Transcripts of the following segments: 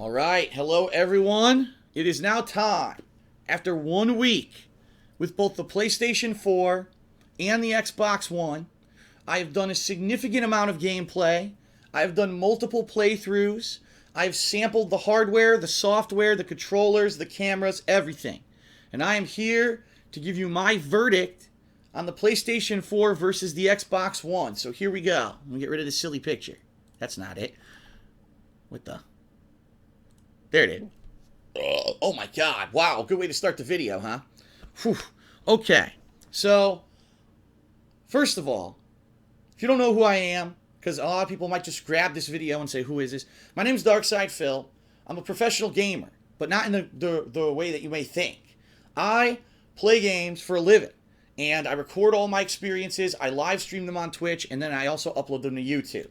All right, hello everyone. It is now time, after 1 week, with both the PlayStation 4 and the Xbox One. I have done a significant amount of gameplay. I have done multiple playthroughs. I've sampled the hardware, the software, the controllers, the cameras, everything. And I am here to give you my verdict on the PlayStation 4 versus the Xbox One. So here we go. Let me get rid of this silly picture. That's not it. What the? There it is. Oh my god. Wow, good way to start the video, huh? Whew. Okay. So, first of all, if you don't know who I am, because a lot of people might just grab this video and say, who is this? My name's Darkside Phil. I'm a professional gamer, but not in the way that you may think. I play games for a living, and I record all my experiences, I live stream them on Twitch, and then I also upload them to YouTube.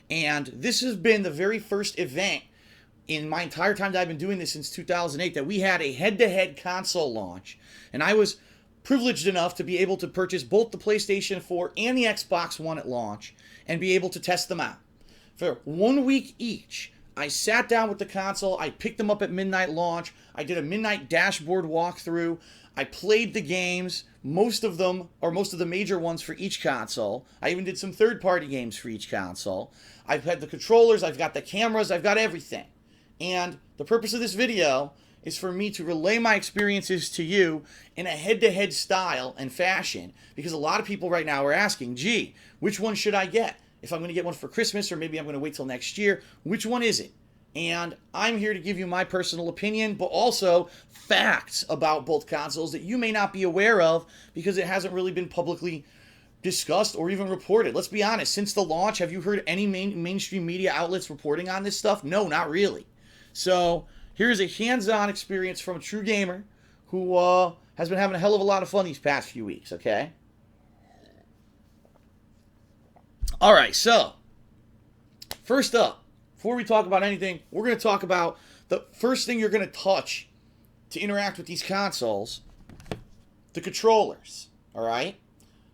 And this has been the very first event in my entire time that I've been doing this since 2008 that we had a head-to-head console launch, and I was privileged enough to be able to purchase both the PlayStation 4 and the Xbox One at launch and be able to test them out. For 1 week each, I sat down with the console, I picked them up at midnight launch, I did a midnight dashboard walkthrough, I played the games, most of them, or most of the major ones for each console. I even did some third-party games for each console. I've had the controllers, I've got the cameras, I've got everything. And the purpose of this video is for me to relay my experiences to you in a head-to-head style and fashion, because a lot of people right now are asking, gee, which one should I get? If I'm going to get one for Christmas, or maybe I'm going to wait till next year, which one is it? And I'm here to give you my personal opinion, but also facts about both consoles that you may not be aware of because it hasn't really been publicly discussed or even reported. Let's be honest, since the launch, have you heard any mainstream media outlets reporting on this stuff? No, not really. So here's a hands-on experience from a true gamer who has been having a hell of a lot of fun these past few weeks, okay? All right, so first up, before we talk about anything, we're going to talk about the first thing you're going to touch to interact with these consoles, the controllers, all right?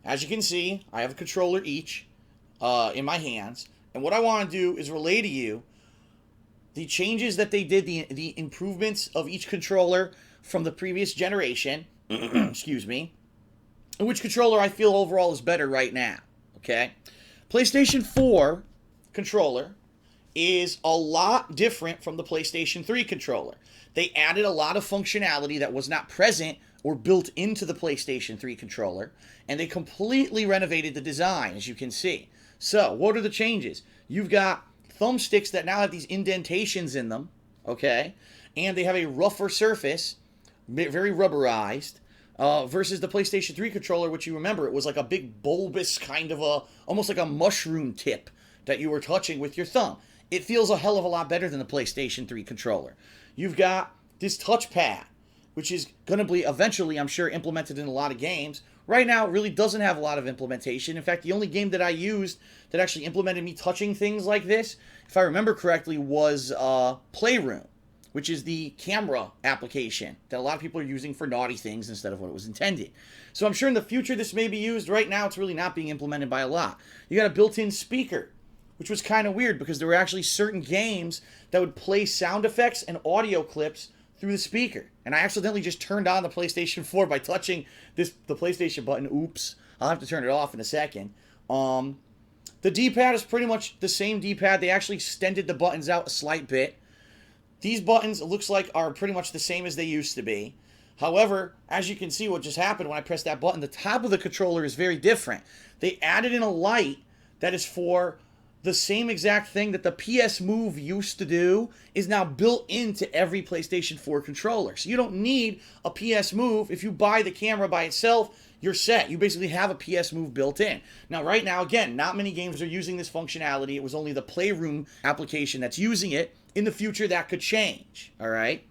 As you can see, I have a controller each in my hands, and what I want to do is relay to you the changes that they did, the improvements of each controller from the previous generation, excuse me, and which controller I feel overall is better right now, okay? PlayStation 4 controller is a lot different from the PlayStation 3 controller. They added a lot of functionality that was not present or built into the PlayStation 3 controller, and they completely renovated the design, as you can see. So, what are the changes? You've got thumbsticks that now have these indentations in them, okay? And they have a rougher surface, very rubberized, versus the PlayStation 3 controller, which you remember, it was like a big bulbous kind of almost like a mushroom tip that you were touching with your thumb. It feels a hell of a lot better than the PlayStation 3 controller. You've got this touchpad, which is going to be eventually, I'm sure, implemented in a lot of games. Right now, it really doesn't have a lot of implementation. In fact, the only game that I used that actually implemented me touching things like this, if I remember correctly, was Playroom, which is the camera application that a lot of people are using for naughty things instead of what it was intended. So I'm sure in the future this may be used. Right now, it's really not being implemented by a lot. You got a built-in speaker, which was kind of weird because there were actually certain games that would play sound effects and audio clips through the speaker. And I accidentally just turned on the PlayStation 4 by touching the PlayStation button. Oops. I'll have to turn it off in a second. The D-pad is pretty much the same D-pad. They actually extended the buttons out a slight bit. These buttons, it looks like, are pretty much the same as they used to be. However, as you can see what just happened when I pressed that button, the top of the controller is very different. They added in a light that is for the same exact thing that the PS Move used to do is now built into every PlayStation 4 controller. So you don't need a PS Move. If you buy the camera by itself, you're set. You basically have a PS Move built in. Now, right now, again, not many games are using this functionality. It was only the Playroom application that's using it. In the future, that could change, all right?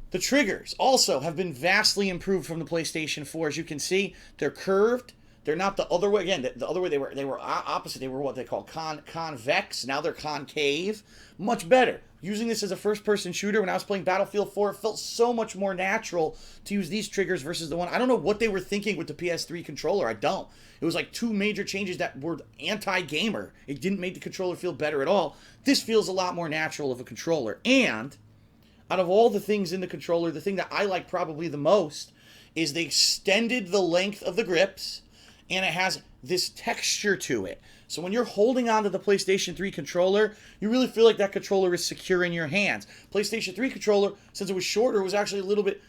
The triggers also have been vastly improved from the PlayStation 4. As you can see, they're curved. They're not the other way. Again, the other way, they were opposite. They were what they call convex. Now they're concave. Much better. Using this as a first-person shooter when I was playing Battlefield 4, it felt so much more natural to use these triggers versus the one. I don't know what they were thinking with the PS3 controller. I don't. It was like two major changes that were anti-gamer. It didn't make the controller feel better at all. This feels a lot more natural of a controller. And out of all the things in the controller, the thing that I like probably the most is they extended the length of the grips, and it has this texture to it. So when you're holding onto the PlayStation 3 controller, you really feel like that controller is secure in your hands. PlayStation 3 controller, since it was shorter, was actually a little bit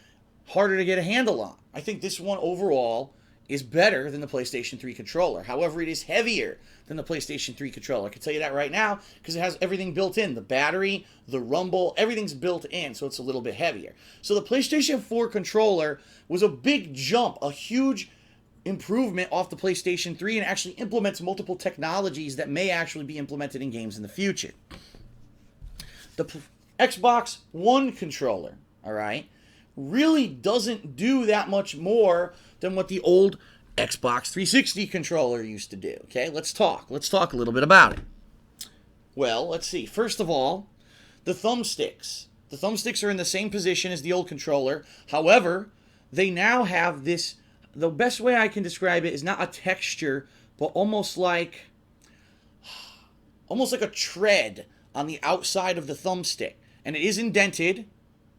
harder to get a handle on. I think this one overall is better than the PlayStation 3 controller. However, it is heavier than the PlayStation 3 controller. I can tell you that right now because it has everything built in. The battery, the rumble, everything's built in, so it's a little bit heavier. So the PlayStation 4 controller was a big jump, a huge improvement off the PlayStation 3, and actually implements multiple technologies that may actually be implemented in games in the future. The Xbox One controller, all right, really doesn't do that much more than what the old Xbox 360 controller used to do. Okay, let's talk. Let's talk a little bit about it. Well, let's see. First of all, the thumbsticks. The thumbsticks are in the same position as the old controller. However, they now have this. The best way I can describe it is not a texture, but almost like a tread on the outside of the thumbstick. And it is indented,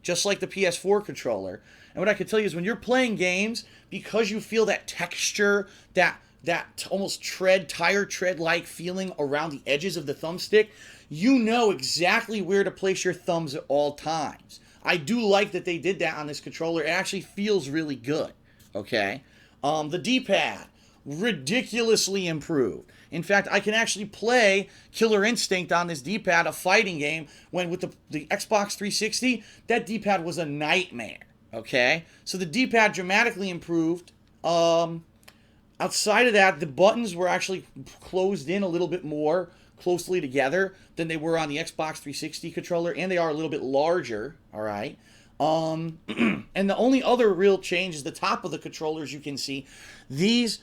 just like the PS4 controller. And what I can tell you is when you're playing games, because you feel that texture, that almost tire tread-like feeling around the edges of the thumbstick, you know exactly where to place your thumbs at all times. I do like that they did that on this controller. It actually feels really good. Okay, the D-pad, ridiculously improved. In fact, I can actually play Killer Instinct on this D-pad, a fighting game, when with the Xbox 360, that D-pad was a nightmare. Okay, so the D-pad dramatically improved. Outside of that, the buttons were actually closed in a little bit more closely together than they were on the Xbox 360 controller, and they are a little bit larger. All right. And the only other real change is the top of the controllers. You can see these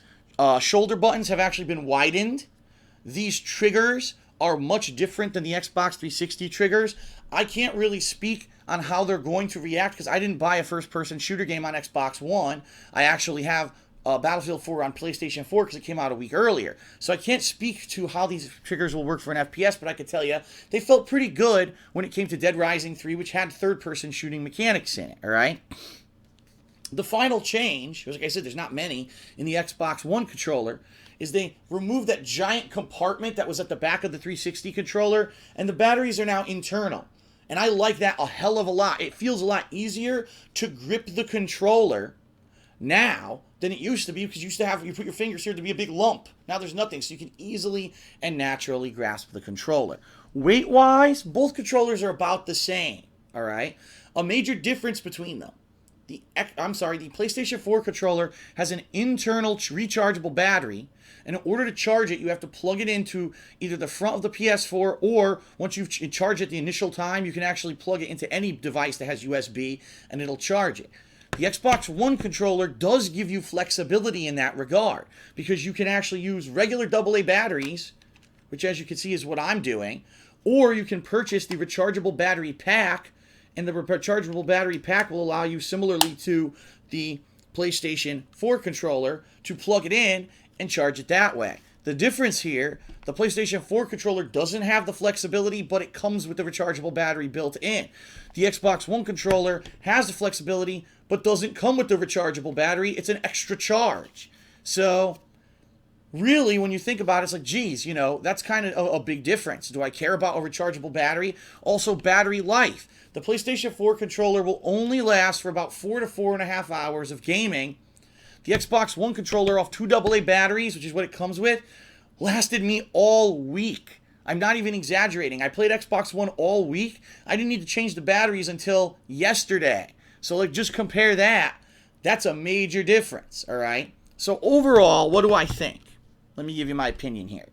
shoulder buttons have actually been widened. These triggers are much different than the Xbox 360 triggers. I can't really speak on how they're going to react because I didn't buy a first-person shooter game on Xbox One. I actually have Battlefield 4 on PlayStation 4 because it came out a week earlier. So I can't speak to how these triggers will work for an FPS, but I can tell you they felt pretty good when it came to Dead Rising 3, which had third-person shooting mechanics in it, all right? The final change, like I said, there's not many in the Xbox One controller, is they removed that giant compartment that was at the back of the 360 controller, and the batteries are now internal. And I like that a hell of a lot. It feels a lot easier to grip the controller now than it used to be, because you put your fingers here to be a big lump. Now there's nothing, so you can easily and naturally grasp the controller. Weight-wise, both controllers are about the same, all right? A major difference between them. The PlayStation 4 controller has an internal rechargeable battery, and in order to charge it, you have to plug it into either the front of the PS4, or once you charge it the initial time, you can actually plug it into any device that has USB, and it'll charge it. The Xbox One controller does give you flexibility in that regard, because you can actually use regular AA batteries, which as you can see is what I'm doing, or you can purchase the rechargeable battery pack, and the rechargeable battery pack will allow you, similarly to the PlayStation 4 controller, to plug it in and charge it that way. The difference here, the PlayStation 4 controller doesn't have the flexibility, but it comes with the rechargeable battery built in. The Xbox One controller has the flexibility, but doesn't come with the rechargeable battery. It's an extra charge. So, really, when you think about it, it's like, geez, you know, that's kind of a big difference. Do I care about a rechargeable battery? Also, battery life. The PlayStation 4 controller will only last for about 4 to 4.5 hours of gaming. The Xbox One controller off 2 AA batteries, which is what it comes with, lasted me all week. I'm not even exaggerating. I played Xbox One all week. I didn't need to change the batteries until yesterday. So, like, just compare that. That's a major difference, all right? So, overall, what do I think? Let me give you my opinion here.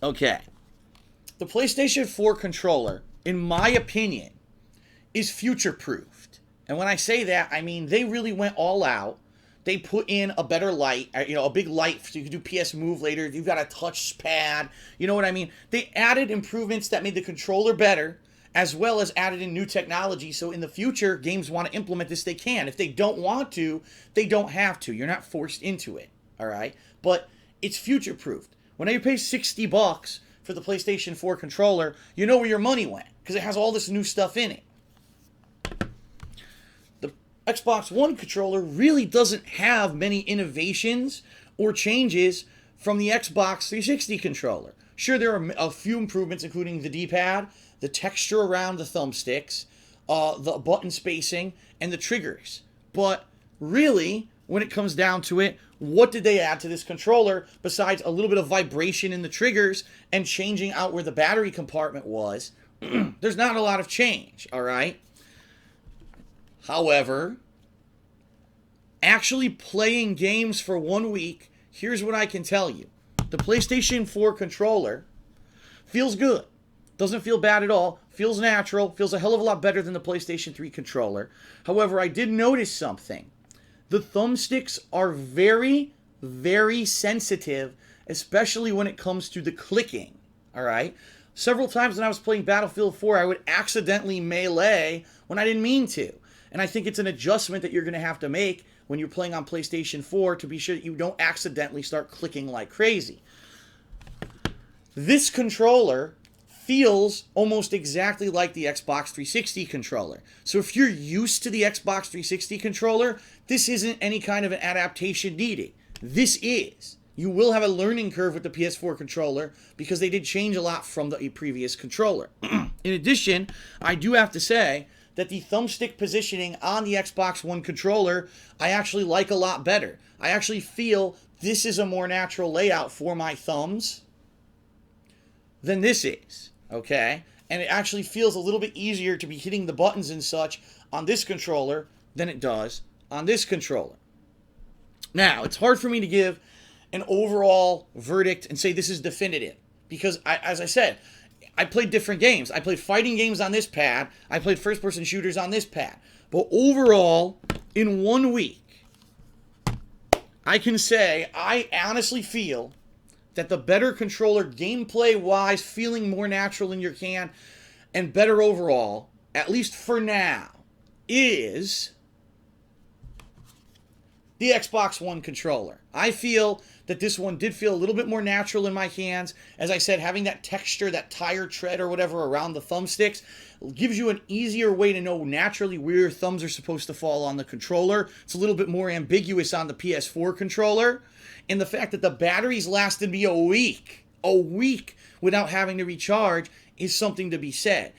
Okay. The PlayStation 4 controller, in my opinion, is future-proofed. And when I say that, I mean they really went all out. They put in a better light, a big light so you can do PS Move later. You've got a touch pad. You know what I mean? They added improvements that made the controller better, as well as added in new technology. So in the future, games want to implement this, they can. If they don't want to, they don't have to. You're not forced into it, all right? But it's future-proofed. When you pay $60 for the PlayStation 4 controller, you know where your money went, because it has all this new stuff in it. The Xbox One controller really doesn't have many innovations or changes from the Xbox 360 controller. Sure, there are a few improvements, including the D-pad, the texture around the thumbsticks, the button spacing, and the triggers. But really, when it comes down to it, what did they add to this controller besides a little bit of vibration in the triggers and changing out where the battery compartment was? There's not a lot of change, all right? However, actually playing games for 1 week, here's what I can tell you. The PlayStation 4 controller feels good. Doesn't feel bad at all. Feels natural. Feels a hell of a lot better than the PlayStation 3 controller. However, I did notice something. The thumbsticks are very, very sensitive, especially when it comes to the clicking. All right? Several times when I was playing Battlefield 4, I would accidentally melee when I didn't mean to. And I think it's an adjustment that you're going to have to make when you're playing on PlayStation 4 to be sure that you don't accidentally start clicking like crazy. This controller feels almost exactly like the Xbox 360 controller. So if you're used to the Xbox 360 controller, this isn't any kind of an adaptation needed. This is. You will have a learning curve with the PS4 controller because they did change a lot from the previous controller. In addition, I do have to say that the thumbstick positioning on the Xbox One controller, I actually like a lot better. I actually feel this is a more natural layout for my thumbs than this is. Okay, and it actually feels a little bit easier to be hitting the buttons and such on this controller than it does on this controller. Now, it's hard for me to give an overall verdict and say this is definitive because, as I said, I played different games. I played fighting games on this pad. I played first-person shooters on this pad. But overall, in 1 week, I can say I honestly feel that the better controller, gameplay-wise, feeling more natural in your hand, and better overall, at least for now, is the Xbox One controller. I feel that this one did feel a little bit more natural in my hands. As I said, having that texture, that tire tread or whatever around the thumbsticks gives you an easier way to know naturally where your thumbs are supposed to fall on the controller. It's a little bit more ambiguous on the PS4 controller. And the fact that the batteries lasted me a week without having to recharge is something to be said.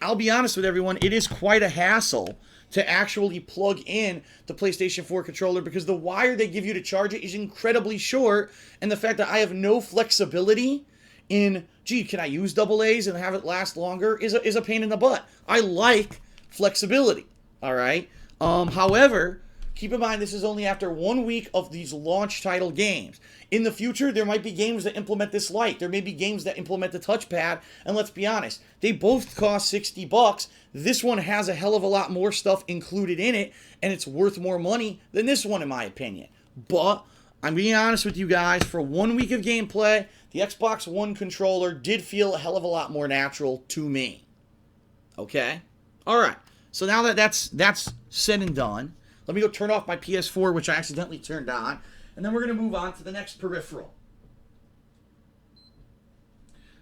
I'll be honest with everyone, it is quite a hassle to actually plug in the PlayStation 4 controller because the wire they give you to charge it is incredibly short, and the fact that I have no flexibility in, gee, can I use AA's and have it last longer is a pain in the butt. I like flexibility, all right? However, keep in mind, this is only after 1 week of these launch title games. In the future, there might be games that implement this light. There may be games that implement the touchpad. And let's be honest, they both cost $60. This one has a hell of a lot more stuff included in it, and it's worth more money than this one, in my opinion. But I'm being honest with you guys, for 1 week of gameplay, the Xbox One controller did feel a hell of a lot more natural to me. Okay? All right. So now that that's said and done, let me go turn off my PS4, which I accidentally turned on, and then we're going to move on to the next peripheral.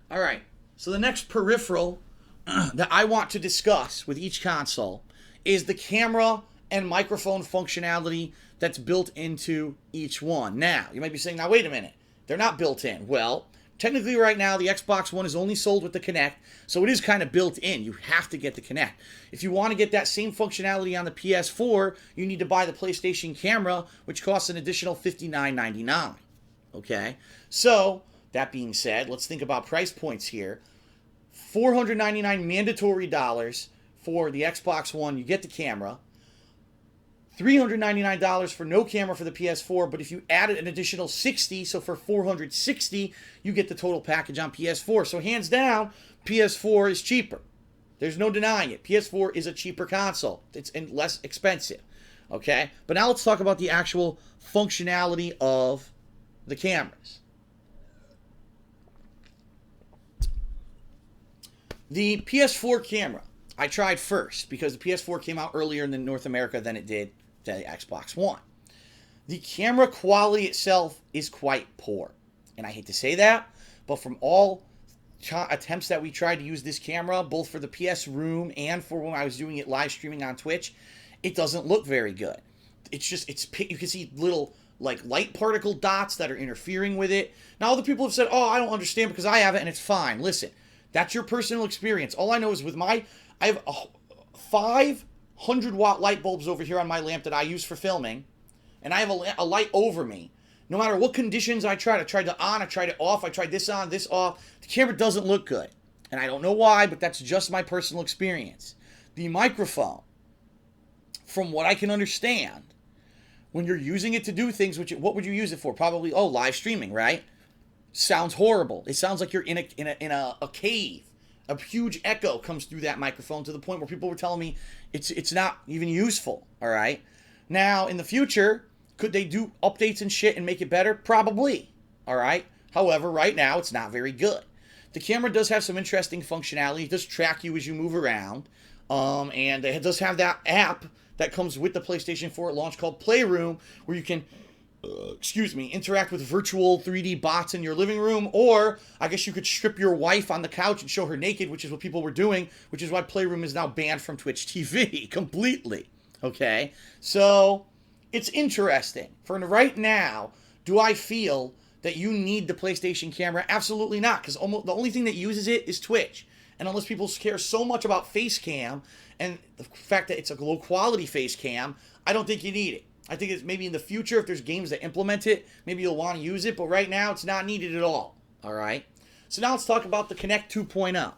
All right, so the next peripheral that I want to discuss with each console is the camera and microphone functionality that's built into each one. Now, you might be saying, now wait a minute, they're not built in. Well, technically right now, the Xbox One is only sold with the Kinect, so it is kind of built in. You have to get the Kinect. If you want to get that same functionality on the PS4, you need to buy the PlayStation camera, which costs an additional $59.99. Okay? So, that being said, let's think about price points here. $499 mandatory dollars for the Xbox One, you get the camera. $399 for no camera for the PS4, but if you added an additional $60, so for $460, you get the total package on PS4. So hands down, PS4 is cheaper. There's no denying it. PS4 is a cheaper console. It's less expensive. Okay? But now let's talk about the actual functionality of the cameras. The PS4 camera, I tried first because the PS4 came out earlier in North America than it did the Xbox One. The camera quality itself is quite poor. And I hate to say that, but from all attempts that we tried to use this camera, both for the PS Room and for when I was doing it live streaming on Twitch, it doesn't look very good. It's just, you can see little like light particle dots that are interfering with it. Now other people have said, oh, I don't understand because I have it and it's fine. Listen, that's your personal experience. All I know is I have 500 watt light bulbs over here on my lamp that I use for filming, and I have a light over me. No matter what conditions I tried it on, I tried it off, I tried this on, this off, the camera doesn't look good. And I don't know why, but that's just my personal experience. The microphone, from what I can understand, when you're using it to do things, what would you use it for? Probably, live streaming, right? Sounds horrible. It sounds like you're in a cave. A huge echo comes through that microphone to the point where people were telling me it's not even useful, all right? Now, in the future, could they do updates and shit and make it better? Probably, all right? However, right now, it's not very good. The camera does have some interesting functionality. It does track you as you move around, and it does have that app that comes with the PlayStation 4 at launch called Playroom, where you can interact with virtual 3D bots in your living room, or I guess you could strip your wife on the couch and show her naked, which is what people were doing, which is why Playroom is now banned from Twitch TV completely. Okay? So, it's interesting. For right now, do I feel that you need the PlayStation camera? Absolutely not, because the only thing that uses it is Twitch. And unless people care so much about face cam, and the fact that it's a low quality face cam, I don't think you need it. I think it's maybe in the future, if there's games that implement it, maybe you'll want to use it, but right now it's not needed at all. All right? So now let's talk about the Kinect 2.0.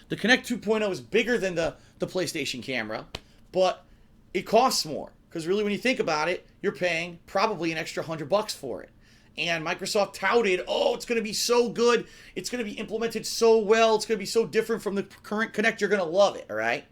The Kinect 2.0 is bigger than the PlayStation camera, but it costs more. Because really, when you think about it, you're paying probably an extra $100 for it. And Microsoft touted, it's going to be so good. It's going to be implemented so well. It's going to be so different from the current Kinect. You're going to love it, all right?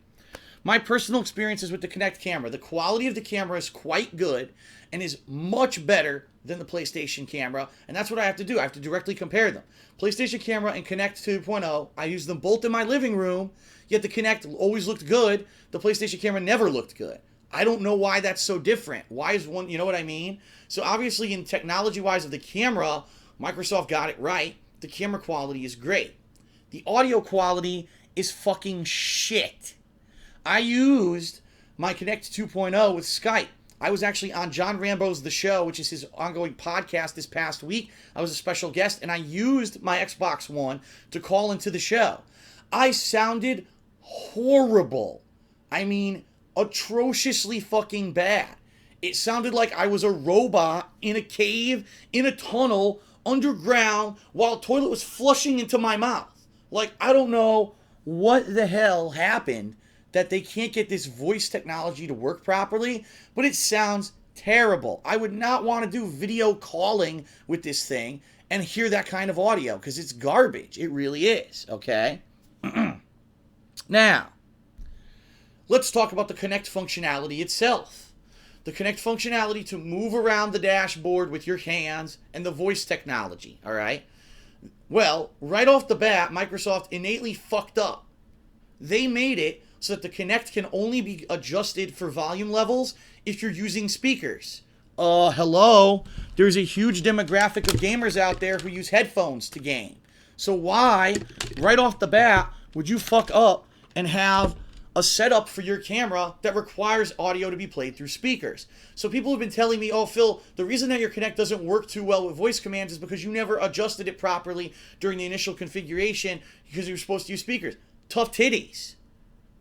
My personal experiences with the Kinect camera, the quality of the camera is quite good and is much better than the PlayStation camera. And that's what I have to do. I have to directly compare them. PlayStation camera and Kinect 2.0, I use them both in my living room, yet the Kinect always looked good. The PlayStation camera never looked good. I don't know why that's so different. Why is one, you know what I mean? So obviously in technology-wise of the camera, Microsoft got it right. The camera quality is great. The audio quality is fucking shit. I used my Kinect 2.0 with Skype. I was actually on John Rambo's The Show, which is his ongoing podcast this past week. I was a special guest, and I used my Xbox One to call into the show. I sounded horrible. I mean, atrociously fucking bad. It sounded like I was a robot in a cave, in a tunnel, underground, while a toilet was flushing into my mouth. Like, I don't know what the hell happened that they can't get this voice technology to work properly, but it sounds terrible. I would not want to do video calling with this thing and hear that kind of audio, because it's garbage. It really is, okay? Now, let's talk about the Kinect functionality itself. The Kinect functionality to move around the dashboard with your hands and the voice technology, all right? Well, right off the bat, Microsoft innately fucked up. They made it so that the Kinect can only be adjusted for volume levels if you're using speakers. Hello? There's a huge demographic of gamers out there who use headphones to game. So why, right off the bat, would you fuck up and have a setup for your camera that requires audio to be played through speakers? So people have been telling me, Phil, the reason that your Kinect doesn't work too well with voice commands is because you never adjusted it properly during the initial configuration because you were supposed to use speakers. Tough titties.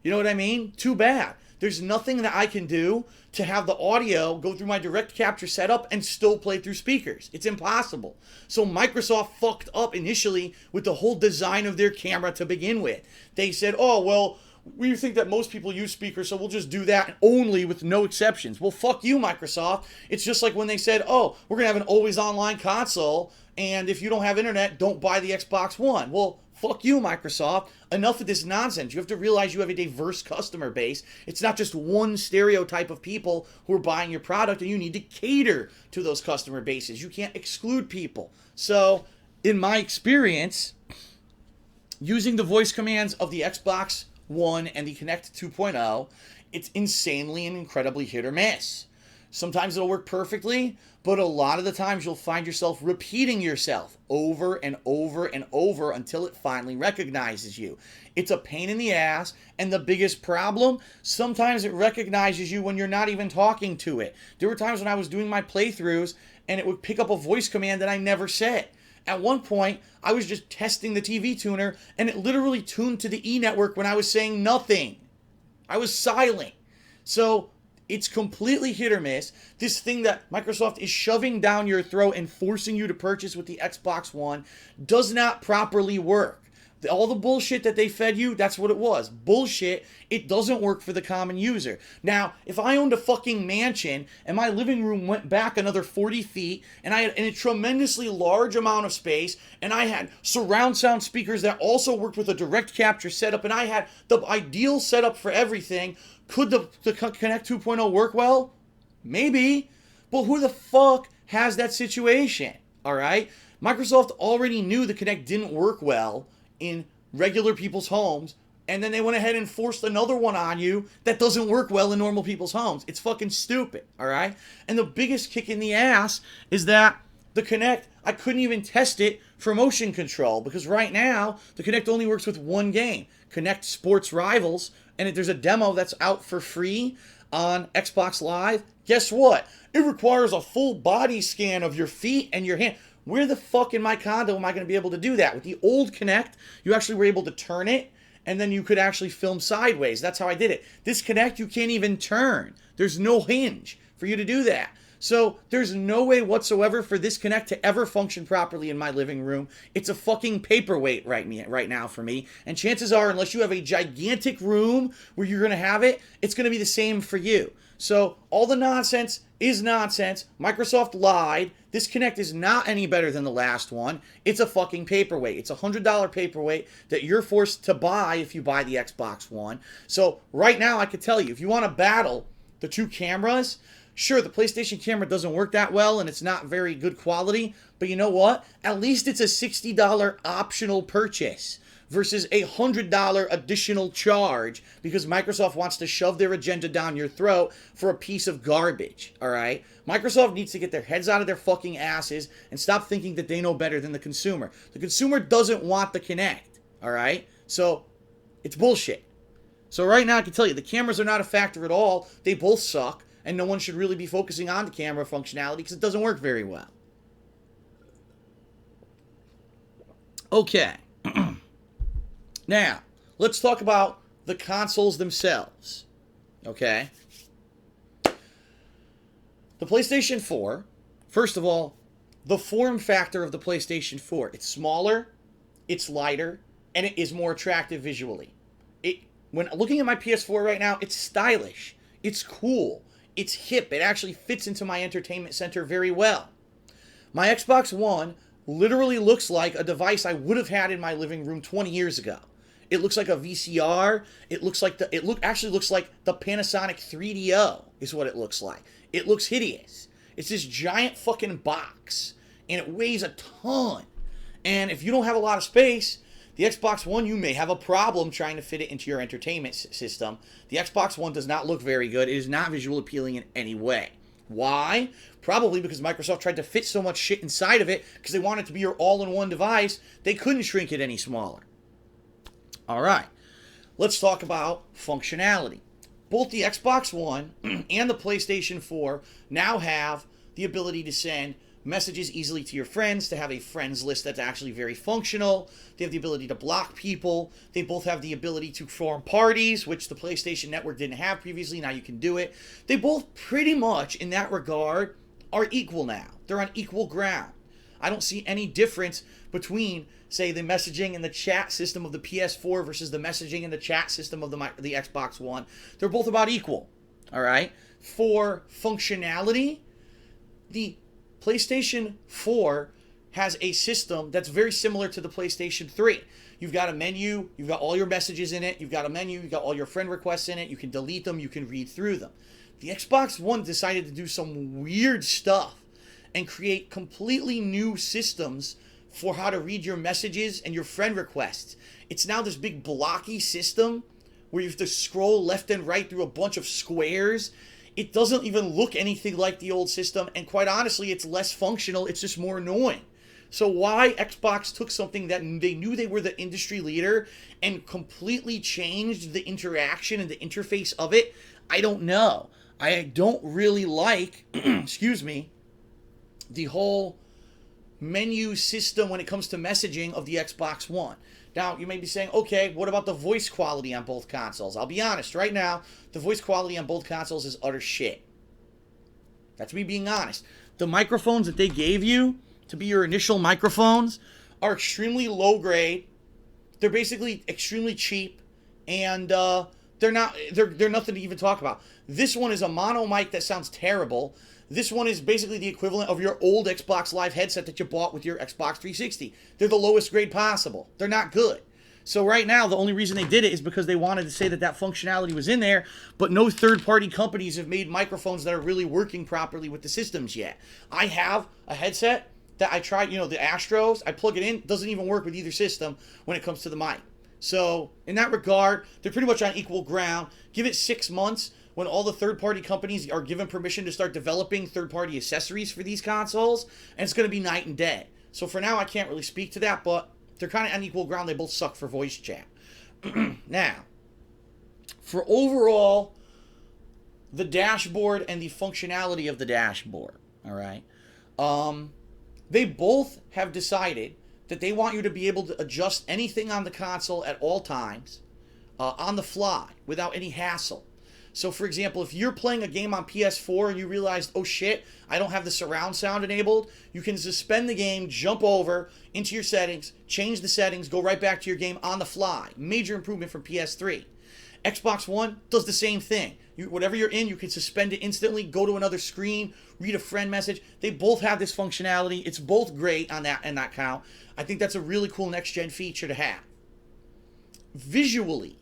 You know what I mean? Too bad. There's nothing that I can do to have the audio go through my direct capture setup and still play through speakers. It's impossible. So Microsoft fucked up initially with the whole design of their camera to begin with. They said, we think that most people use speakers, so we'll just do that only with no exceptions. Well, fuck you, Microsoft. It's just like when they said, oh, we're going to have an always online console, and if you don't have internet, don't buy the Xbox One. Well, fuck you, Microsoft. Enough of this nonsense. You have to realize you have a diverse customer base. It's not just one stereotype of people who are buying your product, and you need to cater to those customer bases. You can't exclude people. So, in my experience, using the voice commands of the Xbox One and the Kinect 2.0, it's insanely and incredibly hit or miss. Sometimes it'll work perfectly, but a lot of the times you'll find yourself repeating yourself over and over and over until it finally recognizes you. It's a pain in the ass, and the biggest problem, sometimes it recognizes you when you're not even talking to it. There were times when I was doing my playthroughs, and it would pick up a voice command that I never said. At one point, I was just testing the TV tuner, and it literally tuned to the E network when I was saying nothing. I was silent. So, it's completely hit or miss. This thing that Microsoft is shoving down your throat and forcing you to purchase with the Xbox One does not properly work. All the bullshit that they fed you, that's what it was. Bullshit. It doesn't work for the common user. Now, if I owned a fucking mansion and my living room went back another 40 feet and I had a tremendously large amount of space and I had surround sound speakers that also worked with a direct capture setup and I had the ideal setup for everything, could the Kinect 2.0 work well? Maybe. But who the fuck has that situation? Alright? Microsoft already knew the Kinect didn't work well in regular people's homes, and then they went ahead and forced another one on you that doesn't work well in normal people's homes. It's fucking stupid, alright? And the biggest kick in the ass is that the Kinect, I couldn't even test it for motion control, because right now, the Kinect only works with one game, Kinect Sports Rivals, and there's a demo that's out for free on Xbox Live. Guess what? It requires a full body scan of your feet and your hand. Where the fuck in my condo am I going to be able to do that? With the old Kinect, you actually were able to turn it, and then you could actually film sideways. That's how I did it. This Kinect, you can't even turn. There's no hinge for you to do that. So there's no way whatsoever for this Kinect to ever function properly in my living room. It's a fucking paperweight right now for me. And chances are, unless you have a gigantic room where you're going to have it, it's going to be the same for you. So all the nonsense is nonsense. Microsoft lied. This Kinect is not any better than the last one. It's a fucking paperweight. It's a $100 paperweight that you're forced to buy if you buy the Xbox One. So right now I could tell you, if you want to battle the two cameras, sure, the PlayStation camera doesn't work that well and it's not very good quality, but you know what? At least it's a $60 optional purchase versus a $100 additional charge because Microsoft wants to shove their agenda down your throat for a piece of garbage, alright? Microsoft needs to get their heads out of their fucking asses and stop thinking that they know better than the consumer. The consumer doesn't want the Kinect, alright? So, it's bullshit. So right now I can tell you, the cameras are not a factor at all. They both suck, and no one should really be focusing on the camera functionality because it doesn't work very well. Okay. Now, let's talk about the consoles themselves. Okay? The PlayStation 4, first of all, the form factor of the PlayStation 4. It's smaller, it's lighter, and it is more attractive visually. When looking at my PS4 right now, it's stylish. It's cool. It's hip. It actually fits into my entertainment center very well. My Xbox One literally looks like a device I would have had in my living room 20 years ago. It looks like a VCR. It actually looks like the Panasonic 3DO is what it looks like. It looks hideous. It's this giant fucking box, and it weighs a ton. And if you don't have a lot of space, the Xbox One, you may have a problem trying to fit it into your entertainment system. The Xbox One does not look very good. It is not visual appealing in any way. Why? Probably because Microsoft tried to fit so much shit inside of it because they wanted it to be your all-in-one device. They couldn't shrink it any smaller. Alright, let's talk about functionality. Both the Xbox One and the PlayStation 4 now have the ability to send messages easily to your friends, to have a friends list that's actually very functional. They have the ability to block people. They both have the ability to form parties, which the PlayStation Network didn't have previously. Now you can do it. They both pretty much, in that regard, are equal now. They're on equal ground. I don't see any difference between, say, the messaging and the chat system of the PS4 versus the messaging and the chat system of the Xbox One. They're both about equal, all right? For functionality, the PlayStation 4 has a system that's very similar to the PlayStation 3. You've got a menu, you've got all your messages in it, you've got a menu, you've got all your friend requests in it, you can delete them, you can read through them. The Xbox One decided to do some weird stuff and create completely new systems for how to read your messages and your friend requests. It's now this big blocky system where you have to scroll left and right through a bunch of squares. It doesn't even look anything like the old system, and quite honestly, it's less functional, it's just more annoying. So why Xbox took something that they knew they were the industry leader and completely changed the interaction and the interface of it, I don't know. I don't really like, excuse me, the whole menu system when it comes to messaging of the Xbox One. Now, you may be saying, okay, what about the voice quality on both consoles? I'll be honest, right now, the voice quality on both consoles is utter shit. That's me being honest. The microphones that they gave you to be your initial microphones are extremely low grade. They're basically extremely cheap, and they're nothing to even talk about. This one is a mono mic that sounds terrible. This one is basically the equivalent of your old Xbox Live headset that you bought with your Xbox 360. They're the lowest grade possible. They're not good. So right now, the only reason they did it is because they wanted to say that that functionality was in there, but no third-party companies have made microphones that are really working properly with the systems yet. I have a headset that I tried, the Astros. I plug it in, doesn't even work with either system when it comes to the mic. So in that regard, they're pretty much on equal ground. Give it 6 months when all the third-party companies are given permission to start developing third-party accessories for these consoles, and it's going to be night and day. So for now, I can't really speak to that, but they're kind of on equal ground. They both suck for voice chat. Now, for overall, the dashboard and the functionality of the dashboard, all right, they both have decided that they want you to be able to adjust anything on the console at all times on the fly without any hassle. So, for example, if you're playing a game on PS4 and you realize, oh shit, I don't have the surround sound enabled, you can suspend the game, jump over into your settings, change the settings, go right back to your game on the fly. Major improvement from PS3. Xbox One does the same thing. Whatever you're in, you can suspend it instantly, go to another screen, read a friend message. They both have this functionality. It's both great on that count. I think that's a really cool next-gen feature to have. Visually,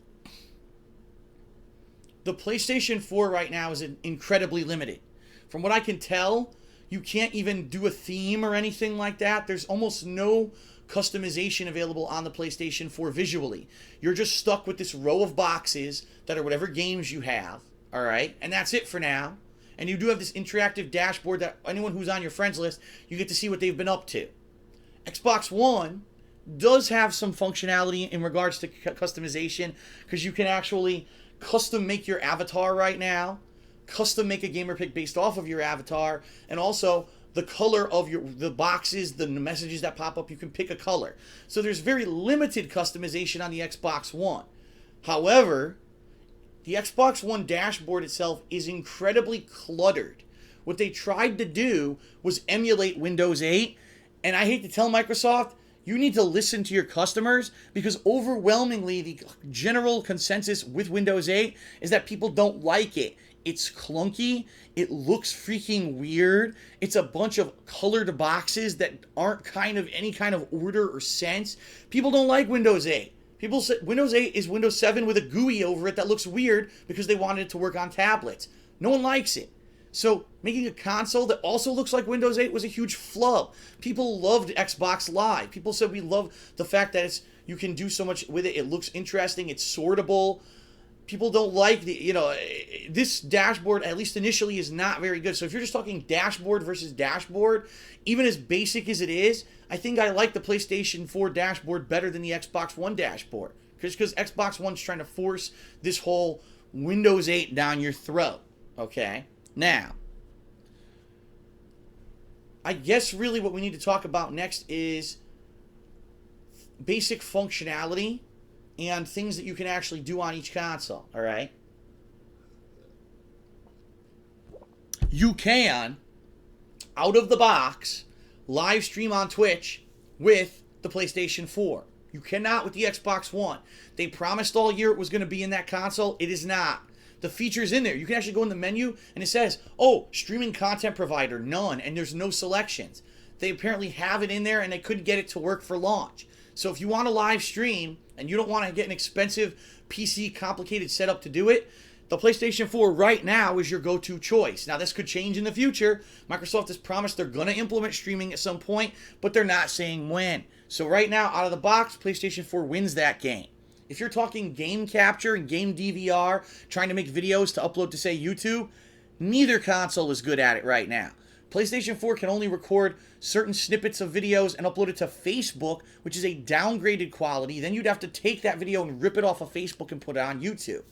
the PlayStation 4 right now is incredibly limited. From what I can tell, you can't even do a theme or anything like that. There's almost no customization available on the PlayStation 4 visually. You're just stuck with this row of boxes that are whatever games you have, all right? And that's it for now. And you do have this interactive dashboard that anyone who's on your friends list, you get to see what they've been up to. Xbox One does have some functionality in regards to customization, because you can actually custom make your avatar right now, custom make a gamer pick based off of your avatar, and also the color of the boxes, the messages that pop up, you can pick a color. So there's very limited customization on the Xbox One. However, the Xbox One dashboard itself is incredibly cluttered. What they tried to do was emulate Windows 8, and I hate to tell Microsoft, you need to listen to your customers, because overwhelmingly the general consensus with Windows 8 is that people don't like it. It's clunky. It looks freaking weird. It's a bunch of colored boxes that aren't kind of any kind of order or sense. People don't like Windows 8. People say Windows 8 is Windows 7 with a GUI over it that looks weird because they wanted it to work on tablets. No one likes it. So making a console that also looks like Windows 8 was a huge flub. People loved Xbox Live. People said we love the fact that you can do so much with it. It looks interesting. It's sortable. People don't like this dashboard, at least initially, is not very good. So if you're just talking dashboard versus dashboard, even as basic as it is, I think I like the PlayStation 4 dashboard better than the Xbox One dashboard. Because Xbox One's trying to force this whole Windows 8 down your throat. Okay? Now, I guess really what we need to talk about next is basic functionality and things that you can actually do on each console, all right? You can, out of the box, live stream on Twitch with the PlayStation 4. You cannot with the Xbox One. They promised all year it was going to be in that console. It is not. The feature's in there. You can actually go in the menu and it says, oh, streaming content provider, none, and there's no selections. They apparently have it in there and they couldn't get it to work for launch. So if you want to live stream and you don't want to get an expensive PC complicated setup to do it, the PlayStation 4 right now is your go-to choice. Now, this could change in the future. Microsoft has promised they're going to implement streaming at some point, but they're not saying when. So right now, out of the box, PlayStation 4 wins that game. If you're talking game capture and game DVR, trying to make videos to upload to, say, YouTube, neither console is good at it right now. PlayStation 4 can only record certain snippets of videos and upload it to Facebook, which is a downgraded quality. Then you'd have to take that video and rip it off of Facebook and put it on YouTube.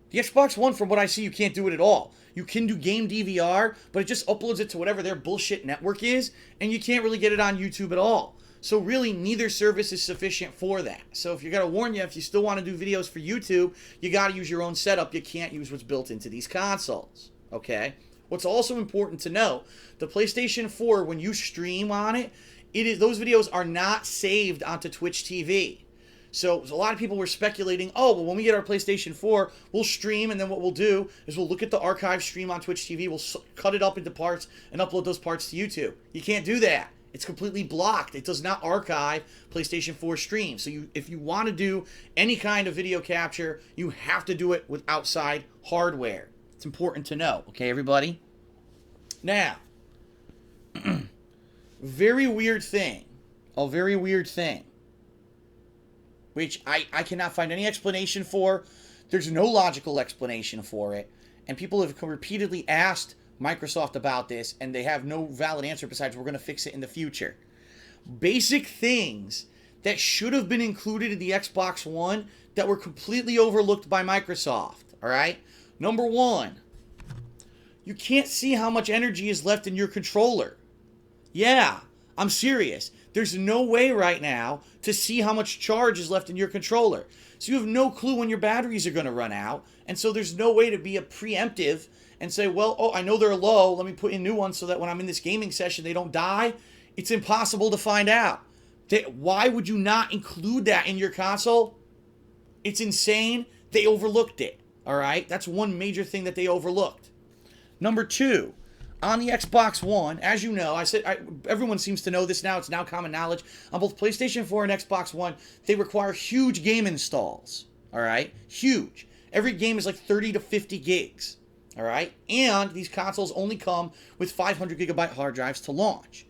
The Xbox One, from what I see, you can't do it at all. You can do game DVR, but it just uploads it to whatever their bullshit network is, and you can't really get it on YouTube at all. So really, neither service is sufficient for that. So if you got to warn you, if you still want to do videos for YouTube, you got to use your own setup. You can't use what's built into these consoles, okay? What's also important to know, the PlayStation 4, when you stream on it, those videos are not saved onto Twitch TV. So a lot of people were speculating, oh, well, when we get our PlayStation 4, we'll stream, and then what we'll do is we'll look at the archive stream on Twitch TV, we'll cut it up into parts, and upload those parts to YouTube. You can't do that. It's completely blocked. It does not archive PlayStation 4 streams. So if you want to do any kind of video capture, you have to do it with outside hardware. It's important to know, okay, everybody? Now, very weird thing, which I cannot find any explanation for. There's no logical explanation for it. And people have repeatedly asked Microsoft about this, and they have no valid answer besides we're going to fix it in the future. Basic things that should have been included in the Xbox One that were completely overlooked by Microsoft, all right? Number one, you can't see how much energy is left in your controller. Yeah, I'm serious. There's no way right now to see how much charge is left in your controller. So you have no clue when your batteries are going to run out. And so there's no way to be a preemptive and say, well, oh, I know they're low. Let me put in new ones so that when I'm in this gaming session, they don't die. It's impossible to find out. Why would you not include that in your console? It's insane. They overlooked it. All right? That's one major thing that they overlooked. Number two, on the Xbox One, as you know, everyone seems to know this now. It's now common knowledge. On both PlayStation 4 and Xbox One, they require huge game installs. All right? Huge. Every game is like 30 to 50 gigs. All right? And these consoles only come with 500 gigabyte hard drives to launch.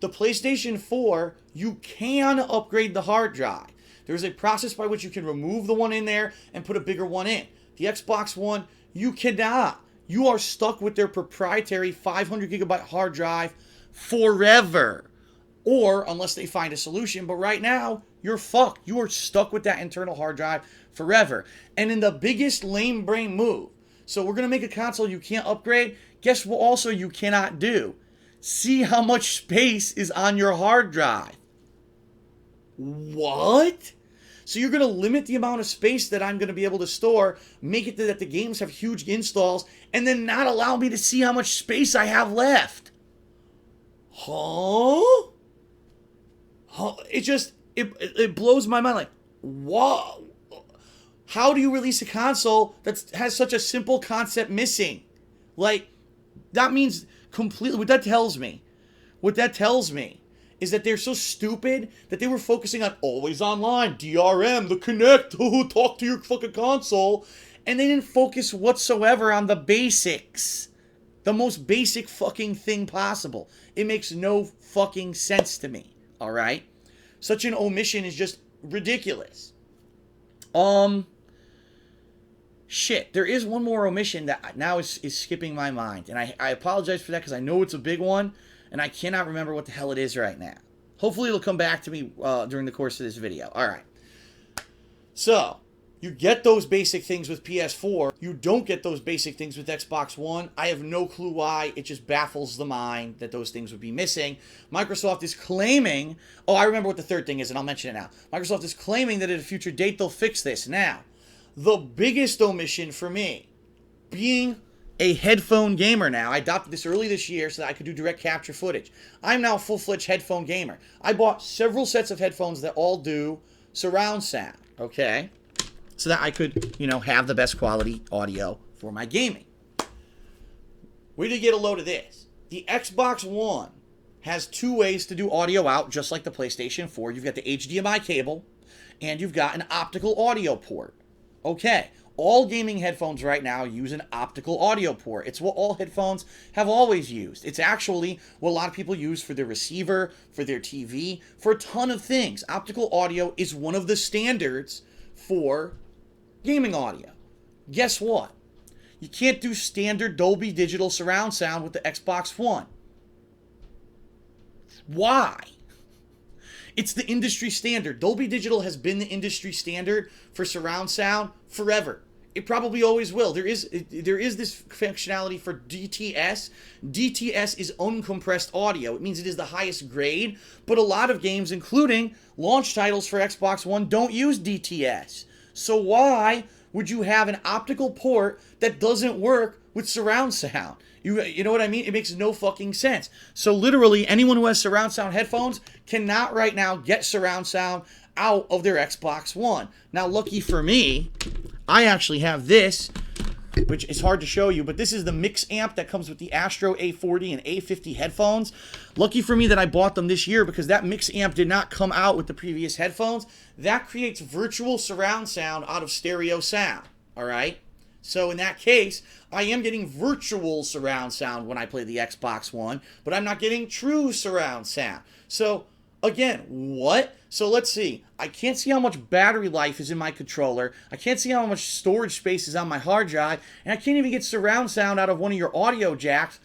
The PlayStation 4, you can upgrade the hard drive. There's a process by which you can remove the one in there and put a bigger one in. The Xbox One, you cannot. You are stuck with their proprietary 500 gigabyte hard drive forever. Or unless they find a solution. But right now, you're fucked. You are stuck with that internal hard drive forever. And in the biggest lame brain move, so we're going to make a console you can't upgrade. Guess what also you cannot do? See how much space is on your hard drive. What? So you're going to limit the amount of space that I'm going to be able to store, make it that the games have huge installs, and then not allow me to see how much space I have left. Huh? It blows my mind. Like, what? How do you release a console that has such a simple concept missing? Like, that means completely, what that tells me is that they're so stupid that they were focusing on always online, DRM, the Kinect, talk to your fucking console, and they didn't focus whatsoever on the basics. The most basic fucking thing possible. It makes no fucking sense to me, alright? Such an omission is just ridiculous. Shit, there is one more omission that now is skipping my mind, and I apologize for that because I know it's a big one, and I cannot remember what the hell it is right now. Hopefully it'll come back to me during the course of this video. Alright. So, you get those basic things with PS4. You don't get those basic things with Xbox One. I have no clue why. It just baffles the mind that those things would be missing. Microsoft is claiming... Oh, I remember what the third thing is, and I'll mention it now. Microsoft is claiming that at a future date they'll fix this. Now, the biggest omission for me being a headphone gamer now. I adopted this early this year so that I could do direct capture footage. I'm now a full-fledged headphone gamer. I bought several sets of headphones that all do surround sound, okay? So that I could, have the best quality audio for my gaming. Where did you get a load of this? The Xbox One has 2 ways to do audio out, just like the PlayStation 4. You've got the HDMI cable, and you've got an optical audio port. Okay, all gaming headphones right now use an optical audio port. It's what all headphones have always used. It's actually what a lot of people use for their receiver, for their TV, for a ton of things. Optical audio is one of the standards for gaming audio. Guess what? You can't do standard Dolby Digital surround sound with the Xbox One. Why? It's the industry standard. Dolby Digital has been the industry standard for surround sound forever. It probably always will. There is this functionality for DTS. DTS is uncompressed audio. It means it is the highest grade, but a lot of games, including launch titles for Xbox One, don't use DTS. So why would you have an optical port that doesn't work with surround sound? You know what I mean? It makes no fucking sense. So literally, anyone who has surround sound headphones cannot right now get surround sound out of their Xbox One. Now, lucky for me, I actually have this, which is hard to show you, but this is the mix amp that comes with the Astro A40 and A50 headphones. Lucky for me that I bought them this year because that mix amp did not come out with the previous headphones. That creates virtual surround sound out of stereo sound, all right? So in that case, I am getting virtual surround sound when I play the Xbox One, but I'm not getting true surround sound. So again, what? So let's see. I can't see how much battery life is in my controller. I can't see how much storage space is on my hard drive, and I can't even get surround sound out of one of your audio jacks.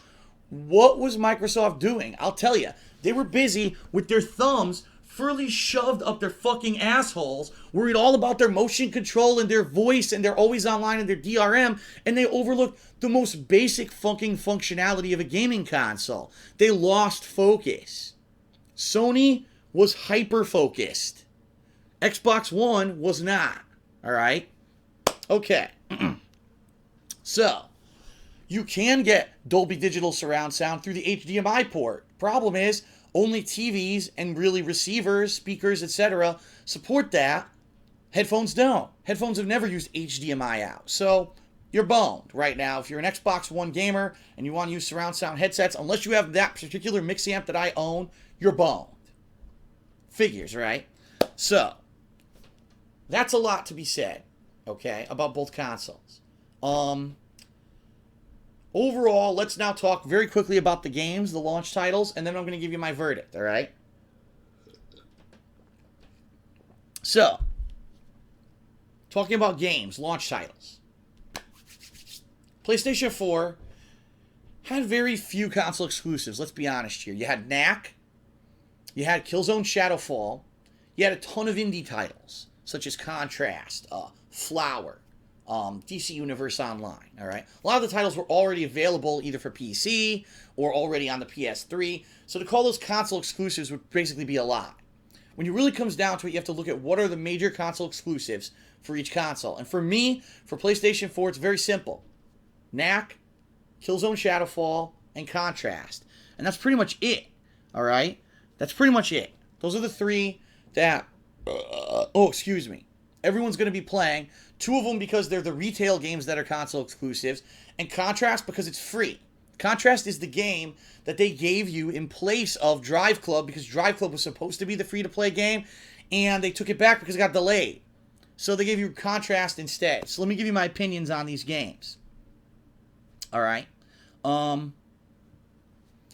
What was Microsoft doing? I'll tell you. They were busy with their thumbs fully shoved up their fucking assholes, worried all about their motion control and their voice, and they're always online in their DRM, and they overlooked the most basic fucking functionality of a gaming console. They lost focus. Sony was hyper-focused. Xbox One was not. All right? Okay. So, you can get Dolby Digital surround sound through the HDMI port. Problem is, only TVs and really receivers, speakers, etc. support that. Headphones don't. Headphones have never used HDMI out. So you're boned right now. If you're an Xbox One gamer and you want to use surround sound headsets, unless you have that particular mix amp that I own, you're boned. Figures, right? So that's a lot to be said, okay, about both consoles. Overall, let's now talk very quickly about the games, the launch titles, and then I'm going to give you my verdict, all right? So, talking about games, launch titles. PlayStation 4 had very few console exclusives, let's be honest here. You had Knack, you had Killzone Shadowfall, you had a ton of indie titles, such as Contrast, Flower, DC Universe Online, all right? A lot of the titles were already available either for PC or already on the PS3, so to call those console exclusives would basically be a lie. When it really comes down to it, you have to look at what are the major console exclusives for each console. And for me, for PlayStation 4, it's very simple. Knack, Killzone Shadowfall, and Contrast. And that's pretty much it, all right? That's pretty much it. Those are the 3 that, everyone's going to be playing. 2 of them because they're the retail games that are console exclusives, and Contrast because it's free. Contrast is the game that they gave you in place of Drive Club because Drive Club was supposed to be the free-to-play game, and they took it back because it got delayed. So they gave you Contrast instead. So let me give you my opinions on these games. All right.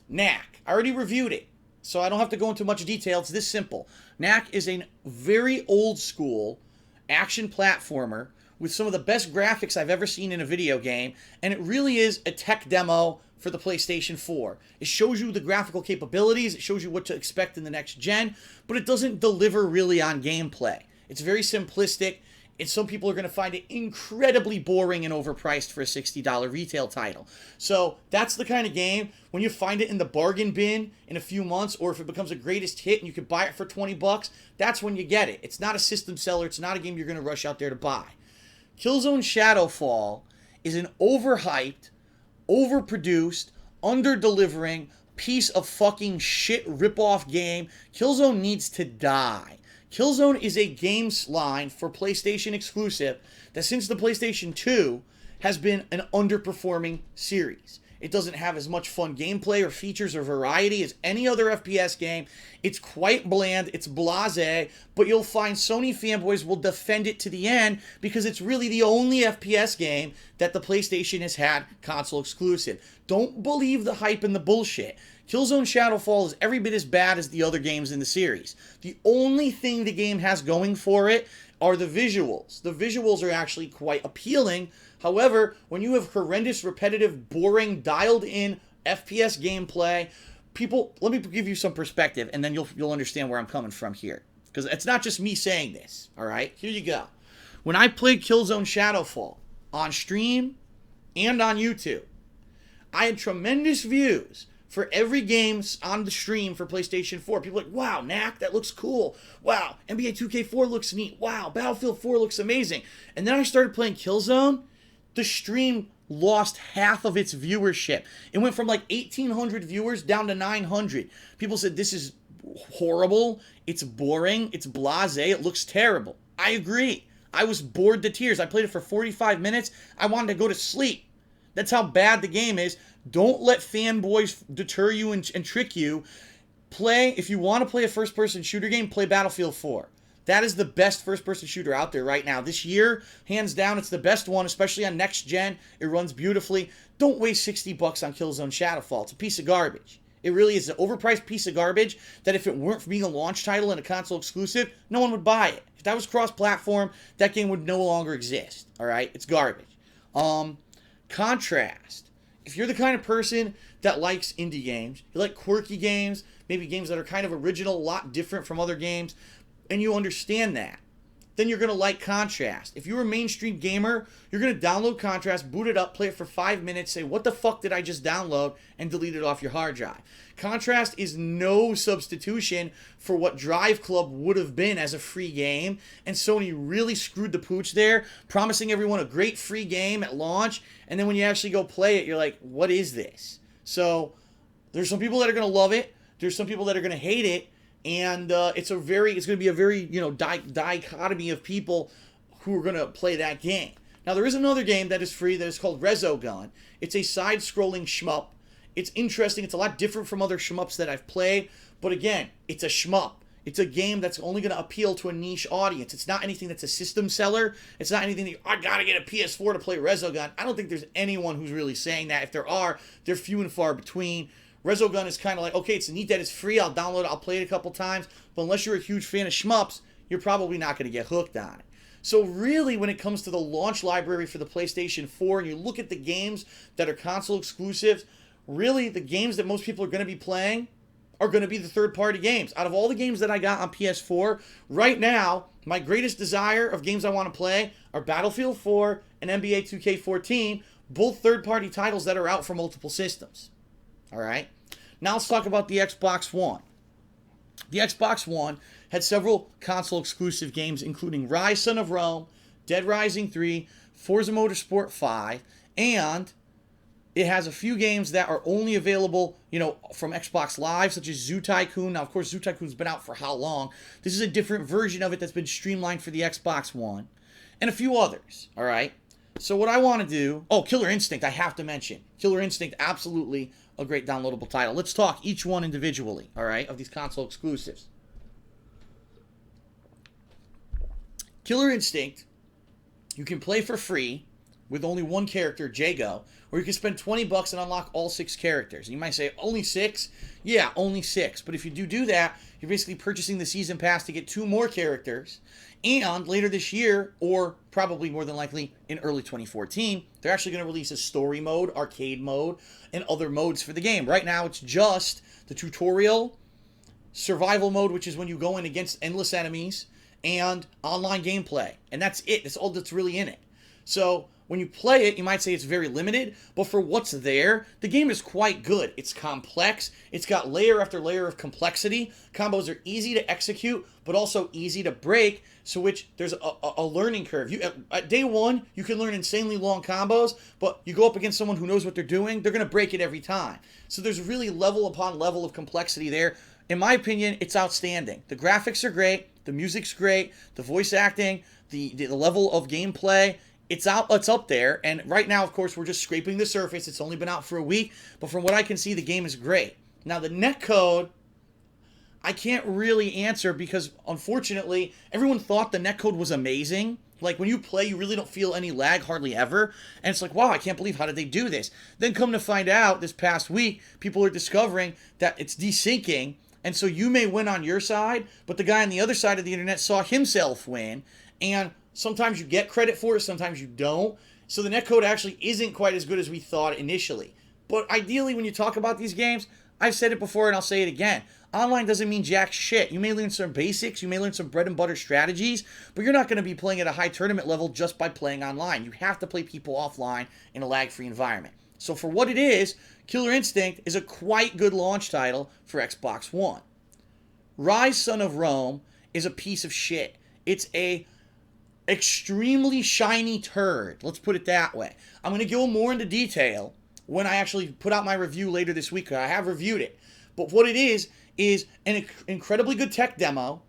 Knack. I already reviewed it, so I don't have to go into much detail. It's this simple. Knack is a very old-school action platformer with some of the best graphics I've ever seen in a video game, and it really is a tech demo for the PlayStation 4. It shows you the graphical capabilities, it shows you what to expect in the next gen, but it doesn't deliver really on gameplay. It's very simplistic, and some people are going to find it incredibly boring and overpriced for a $60 retail title. So that's the kind of game, when you find it in the bargain bin in a few months, or if it becomes a greatest hit and you can buy it for $20, that's when you get it. It's not a system seller, it's not a game you're going to rush out there to buy. Killzone Shadowfall is an overhyped, overproduced, under-delivering piece of fucking shit rip-off game. Killzone needs to die. Killzone is a games line for PlayStation exclusive that since the PlayStation 2 has been an underperforming series. It doesn't have as much fun gameplay or features or variety as any other FPS game. It's quite bland, it's blasé, but you'll find Sony fanboys will defend it to the end because it's really the only FPS game that the PlayStation has had console exclusive. Don't believe the hype and the bullshit. Killzone Shadowfall is every bit as bad as the other games in the series. The only thing the game has going for it are the visuals. The visuals are actually quite appealing. However, when you have horrendous, repetitive, boring, dialed-in FPS gameplay, people, let me give you some perspective, and then you'll understand where I'm coming from here. Because it's not just me saying this, all right? Here you go. When I played Killzone Shadowfall on stream and on YouTube, I had tremendous views for every game on the stream for PlayStation 4. People are like, wow, Knack, that looks cool. Wow, NBA 2K4 looks neat. Wow, Battlefield 4 looks amazing. And then I started playing Killzone. The stream lost half of its viewership. It went from like 1,800 viewers down to 900. People said, this is horrible. It's boring. It's blasé. It looks terrible. I agree. I was bored to tears. I played it for 45 minutes. I wanted to go to sleep. That's how bad the game is. Don't let fanboys deter you and trick you. If you want to play a first-person shooter game, play Battlefield 4. That is the best first-person shooter out there right now. This year, hands down, it's the best one, especially on next gen. It runs beautifully. Don't waste $60 on Killzone Shadowfall. It's a piece of garbage. It really is an overpriced piece of garbage that if it weren't for being a launch title and a console exclusive, no one would buy it. If that was cross-platform, that game would no longer exist. All right? It's garbage. Contrast. If you're the kind of person that likes indie games, you like quirky games, maybe games that are kind of original, a lot different from other games, and you understand that, then you're going to like Contrast. If you're a mainstream gamer, you're going to download Contrast, boot it up, play it for 5 minutes, say, what the fuck did I just download, and delete it off your hard drive. Contrast is no substitution for what Drive Club would have been as a free game, and Sony really screwed the pooch there, promising everyone a great free game at launch, and then when you actually go play it, you're like, what is this? So there's some people that are going to love it, there's some people that are going to hate it, and it's going to be a very, dichotomy of people who are going to play that game. Now, there is another game that is free that is called Resogun. It's a side-scrolling shmup. It's interesting. It's a lot different from other shmups that I've played. But again, it's a shmup. It's a game that's only going to appeal to a niche audience. It's not anything that's a system seller. It's not anything that, I got to get a PS4 to play Resogun. I don't think there's anyone who's really saying that. If there are, they're few and far between. Resogun is kind of like, okay, it's neat that it's free. I'll download it. I'll play it a couple times. But unless you're a huge fan of shmups, you're probably not going to get hooked on it. So really, when it comes to the launch library for the PlayStation 4, and you look at the games that are console exclusives, really the games that most people are going to be playing are going to be the third-party games. Out of all the games that I got on PS4, right now, my greatest desire of games I want to play are Battlefield 4 and NBA 2K14, both third-party titles that are out for multiple systems. All right? Now let's talk about the Xbox One. The Xbox One had several console-exclusive games, including Rise, Son of Rome, Dead Rising 3, Forza Motorsport 5, and it has a few games that are only available, from Xbox Live, such as Zoo Tycoon. Now, of course, Zoo Tycoon's been out for how long? This is a different version of it that's been streamlined for the Xbox One, and a few others, all right? So what I want to do... Oh, Killer Instinct, I have to mention. Killer Instinct, absolutely a great downloadable title. Let's talk each one individually, all right, of these console exclusives. Killer Instinct, you can play for free with only one character, Jago, or you can spend $20 and unlock all 6 characters. And you might say, only 6? Yeah, only 6. But if you do that, you're basically purchasing the season pass to get 2 more characters. And later this year, or probably more than likely in early 2014, they're actually going to release a story mode, arcade mode, and other modes for the game. Right now, it's just the tutorial, survival mode, which is when you go in against endless enemies, and online gameplay. And that's it. That's all that's really in it. So when you play it, you might say it's very limited, but for what's there, the game is quite good. It's complex. It's got layer after layer of complexity. Combos are easy to execute, but also easy to break, so which there's a learning curve. At day one, you can learn insanely long combos, but you go up against someone who knows what they're doing, they're going to break it every time. So there's really level upon level of complexity there. In my opinion, it's outstanding. The graphics are great. The music's great. The voice acting, the level of gameplay, it's up there. And right now, of course, we're just scraping the surface. It's only been out for a week, but from what I can see, the game is great. Now, the netcode, I can't really answer because, unfortunately, everyone thought the netcode was amazing. Like, when you play, you really don't feel any lag hardly ever. And it's like, wow, I can't believe, how did they do this? Then come to find out, this past week, people are discovering that it's desyncing. And so you may win on your side, but the guy on the other side of the internet saw himself win. And sometimes you get credit for it, sometimes you don't. So the netcode actually isn't quite as good as we thought initially. But ideally, when you talk about these games, I've said it before and I'll say it again. Online doesn't mean jack shit. You may learn some basics, you may learn some bread and butter strategies, but you're not going to be playing at a high tournament level just by playing online. You have to play people offline in a lag-free environment. So for what it is, Killer Instinct is a quite good launch title for Xbox One. Rise Son of Rome is a piece of shit. It's a extremely shiny turd. Let's put it that way. I'm going to go more into detail when I actually put out my review later this week. I have reviewed it. But what it is an incredibly good tech demo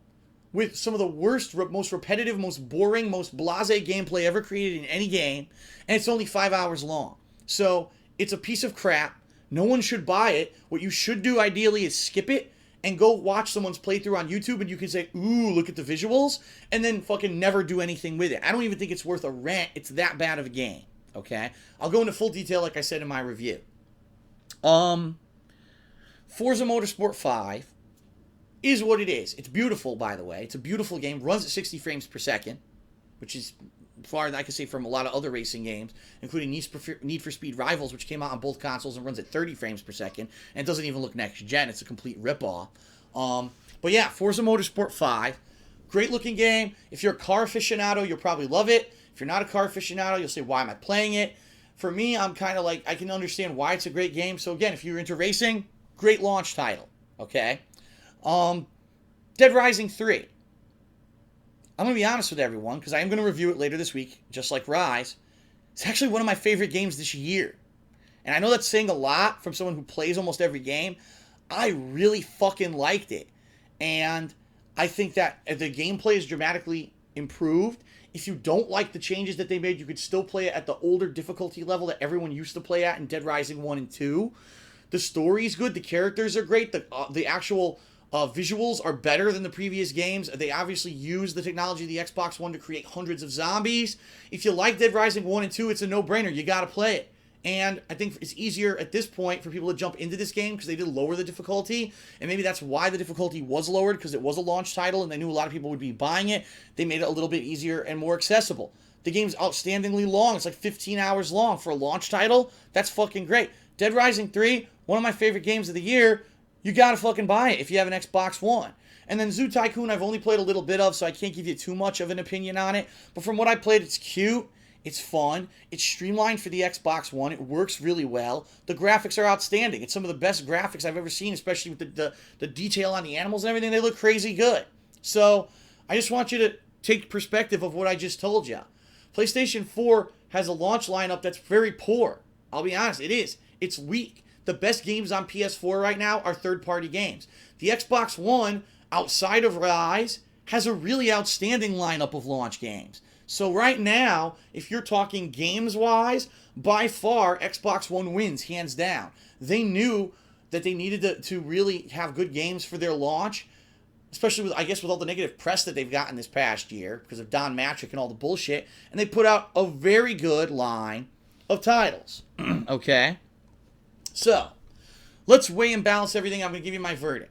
with some of the worst, most repetitive, most boring, most blasé gameplay ever created in any game. And it's only 5 hours long. So it's a piece of crap. No one should buy it. What you should do ideally is skip it and go watch someone's playthrough on YouTube, and you can say, ooh, look at the visuals, and then fucking never do anything with it. I don't even think it's worth a rent. It's that bad of a game, okay? I'll go into full detail like I said in my review. Forza Motorsport 5 is what it is. It's beautiful, by the way. It's a beautiful game. Runs at 60 frames per second, which is far than I can say from a lot of other racing games, including Need for Speed Rivals, which came out on both consoles and runs at 30 frames per second, and doesn't even look next gen. It's a complete ripoff. But yeah, Forza Motorsport 5, great looking game. If you're a car aficionado, you'll probably love it. If you're not a car aficionado, you'll say, why am I playing it? For me, I'm kind of like, I can understand why it's a great game. So again, if you're into racing, great launch title, okay? Dead Rising 3. I'm going to be honest with everyone, because I am going to review it later this week, just like Rise. It's actually one of my favorite games this year. And I know that's saying a lot from someone who plays almost every game. I really fucking liked it. And I think that the gameplay is dramatically improved. If you don't like the changes that they made, you could still play it at the older difficulty level that everyone used to play at in Dead Rising 1 and 2. The story is good. The characters are great. The actual visuals are better than the previous games. They obviously use the technology of the Xbox One to create hundreds of zombies. If you like Dead Rising 1 and 2, it's a no-brainer. You gotta play it. And I think it's easier at this point for people to jump into this game because they did lower the difficulty. And maybe that's why the difficulty was lowered, because it was a launch title and they knew a lot of people would be buying it. They made it a little bit easier and more accessible. The game's outstandingly long. It's like 15 hours long for a launch title. That's fucking great. Dead Rising 3, one of my favorite games of the year. You gotta fucking buy it if you have an Xbox One. And then Zoo Tycoon, I've only played a little bit of, so I can't give you too much of an opinion on it. But from what I played, it's cute, it's fun, it's streamlined for the Xbox One, it works really well. The graphics are outstanding. It's some of the best graphics I've ever seen, especially with the detail on the animals and everything. They look crazy good. So I just want you to take perspective of what I just told you. PlayStation 4 has a launch lineup that's very poor. I'll be honest, it is. It's weak. The best games on PS4 right now are third-party games. The Xbox One, outside of Rise, has a really outstanding lineup of launch games. So right now, if you're talking games-wise, by far, Xbox One wins, hands down. They knew that they needed to really have good games for their launch, especially with, I guess, with all the negative press that they've gotten this past year because of Don Matrick and all the bullshit, and they put out a very good line of titles. Okay? So, let's weigh and balance everything. I'm going to give you my verdict.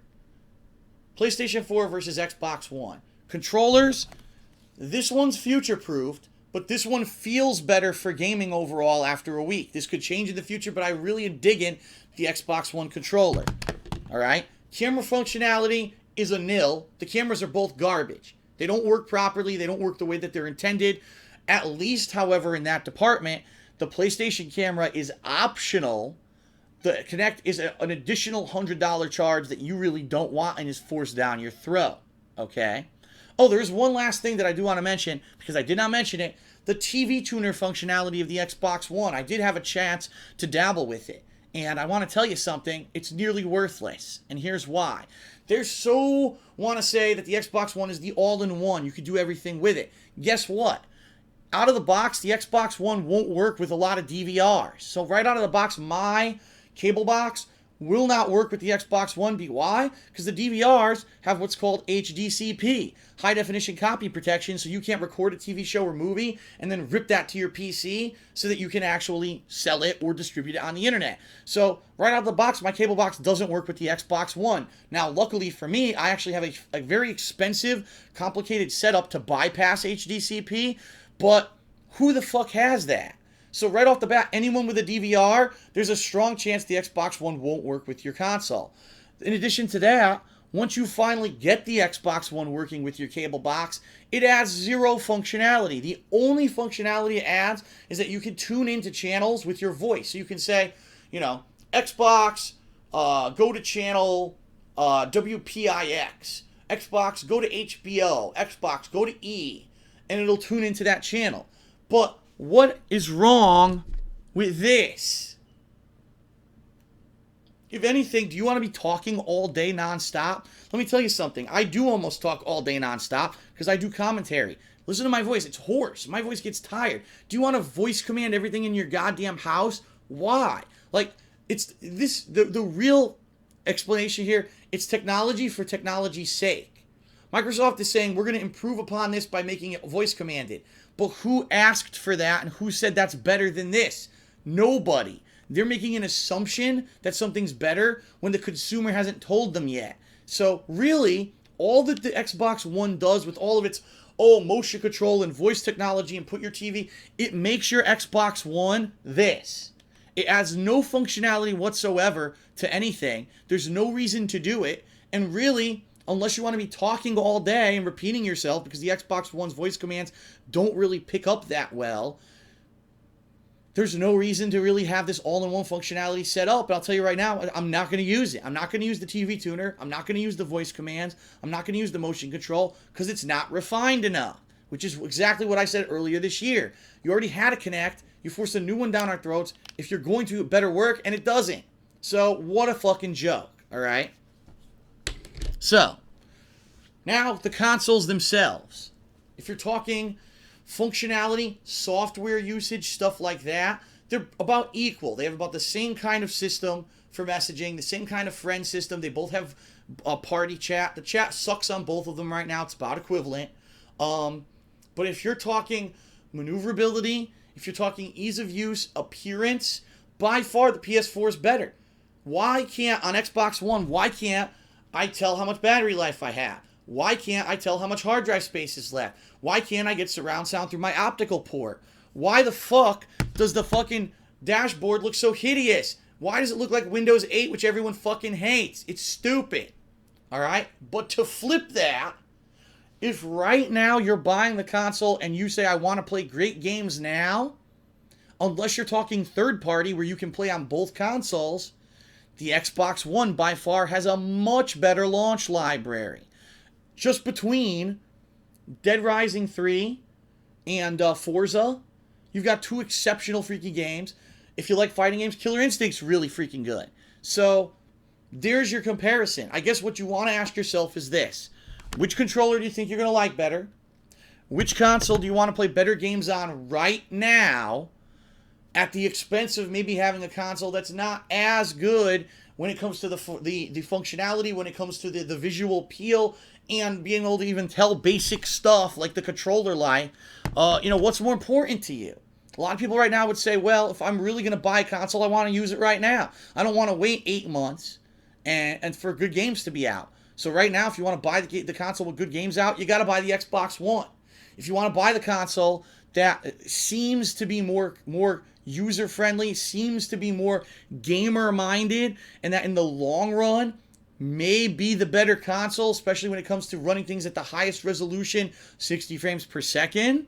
PlayStation 4 versus Xbox One. Controllers, this one's future-proofed, but this one feels better for gaming overall after a week. This could change in the future, but I really am digging the Xbox One controller. Alright? Camera functionality is a nil. The cameras are both garbage. They don't work properly. They don't work the way that they're intended. At least, however, in that department, the PlayStation camera is optional. The Kinect is an additional $100 charge that you really don't want and is forced down your throat. Okay? Oh, there's one last thing that I do want to mention, because I did not mention it. The TV tuner functionality of the Xbox One. I did have a chance to dabble with it. And I want to tell you something, it's nearly worthless. And here's why. They're so want to say that the Xbox One is the all-in-one. You could do everything with it. Guess what? Out of the box, the Xbox One won't work with a lot of DVRs. So right out of the box, my cable box will not work with the Xbox One. Why? Because the DVRs have what's called HDCP, high definition copy protection, so you can't record a TV show or movie and then rip that to your PC so that you can actually sell it or distribute it on the internet. So right out of the box, my cable box doesn't work with the Xbox One. Now, luckily for me, I actually have a very expensive, complicated setup to bypass HDCP, but who the fuck has that? So right off the bat, anyone with a DVR, there's a strong chance the Xbox One won't work with your console. In addition to that, once you finally get the Xbox One working with your cable box, it adds zero functionality. The only functionality it adds is that you can tune into channels with your voice. So you can say, you know, Xbox, go to channel WPIX. Xbox, go to HBO. Xbox, go to E. And it'll tune into that channel. But what is wrong with this? If anything, do you want to be talking all day nonstop? Let me tell you something. I do almost talk all day nonstop because I do commentary. Listen to my voice. It's hoarse. My voice gets tired. Do you want to voice command everything in your goddamn house? Why? Like, it's this, the real explanation here, it's technology for technology's sake. Microsoft is saying we're going to improve upon this by making it voice commanded. But who asked for that and who said that's better than this? Nobody. They're making an assumption that something's better when the consumer hasn't told them yet. So really, all that the Xbox One does with all of its motion control and voice technology and put your TV, it makes your Xbox One this. It adds no functionality whatsoever to anything. There's no reason to do it. And really, unless you want to be talking all day and repeating yourself, because the Xbox One's voice commands don't really pick up that well, there's no reason to really have this all-in-one functionality set up. But I'll tell you right now, I'm not going to use it. I'm not going to use the TV tuner. I'm not going to use the voice commands. I'm not going to use the motion control because it's not refined enough, which is exactly what I said earlier this year. You already had a Kinect. You forced a new one down our throats. If you're going to, it better work, and it doesn't. So what a fucking joke, all right? So, now the consoles themselves. If you're talking functionality, software usage, stuff like that, they're about equal. They have about the same kind of system for messaging, the same kind of friend system. They both have a party chat. The chat sucks on both of them right now. It's about equivalent. But if you're talking maneuverability, if you're talking ease of use, appearance, by far the PS4 is better. Why can't, on Xbox One, why can't I tell how much battery life I have? Why can't I tell how much hard drive space is left? Why can't I get surround sound through my optical port? Why the fuck does the fucking dashboard look so hideous? Why does it look like Windows 8, which everyone fucking hates? It's stupid. Alright? But to flip that, if right now you're buying the console and you say, I want to play great games now, unless you're talking third party where you can play on both consoles, the Xbox One by far has a much better launch library. Just between Dead Rising 3 and Forza, you've got two exceptional freaking games. If you like fighting games, Killer Instinct's really freaking good. So, there's your comparison. I guess what you want to ask yourself is this. Which controller do you think you're going to like better? Which console do you want to play better games on right now at the expense of maybe having a console that's not as good when it comes to the functionality, when it comes to the visual appeal, and being able to even tell basic stuff like the controller light? What's more important to you? A lot of people right now would say, well, if I'm really going to buy a console, I want to use it right now. I don't want to wait 8 months and for good games to be out. So right now, if you want to buy the console with good games out, you got to buy the Xbox One. If you want to buy the console that seems to be more user-friendly, seems to be more gamer-minded, and that in the long run may be the better console, especially when it comes to running things at the highest resolution, 60 frames per second,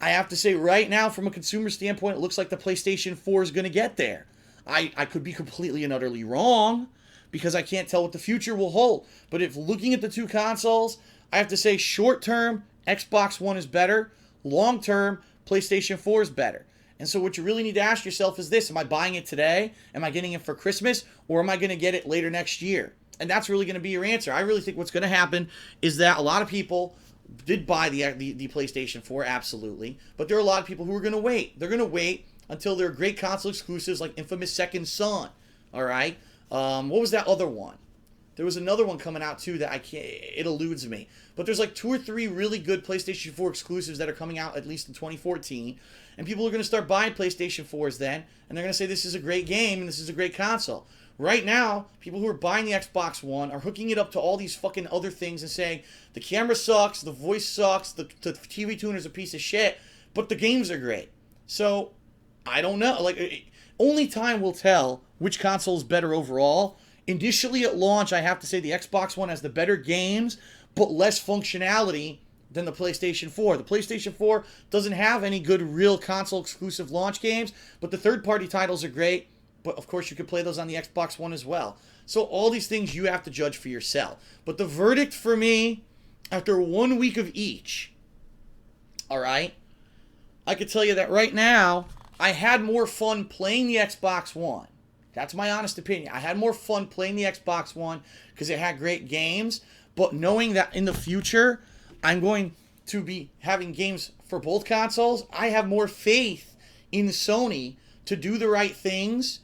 I have to say right now, from a consumer standpoint, it looks like the PlayStation 4 is going to get there. I could be completely and utterly wrong because I can't tell what the future will hold. But if looking at the two consoles, I have to say short term, Xbox One is better. Long term, PlayStation 4 is better. And so what you really need to ask yourself is this: am I buying it today? Am I getting it for Christmas? Or am I going to get it later next year? And that's really going to be your answer. I really think what's going to happen is that a lot of people did buy the PlayStation 4, absolutely. But there are a lot of people who are going to wait. They're going to wait until there are great console exclusives like infamous Second Son. All right? What was that other one? There was another one coming out too that I can't, it eludes me. But there's like 2 or 3 really good PlayStation 4 exclusives that are coming out at least in 2014. And people are going to start buying PlayStation 4s then. And they're going to say this is a great game and this is a great console. Right now, people who are buying the Xbox One are hooking it up to all these fucking other things and saying the camera sucks, the voice sucks, the TV tuner's a piece of shit, but the games are great. So, I don't know. Like, only time will tell which console is better overall. Initially at launch, I have to say the Xbox One has the better games, but less functionality than the PlayStation 4. The PlayStation 4 doesn't have any good real console exclusive launch games, but the third-party titles are great. But of course, you could play those on the Xbox One as well. So all these things you have to judge for yourself. But the verdict for me, after 1 week of each, all right, I could tell you that right now, I had more fun playing the Xbox One. That's my honest opinion. I had more fun playing the Xbox One because it had great games. But knowing that in the future, I'm going to be having games for both consoles, I have more faith in Sony to do the right things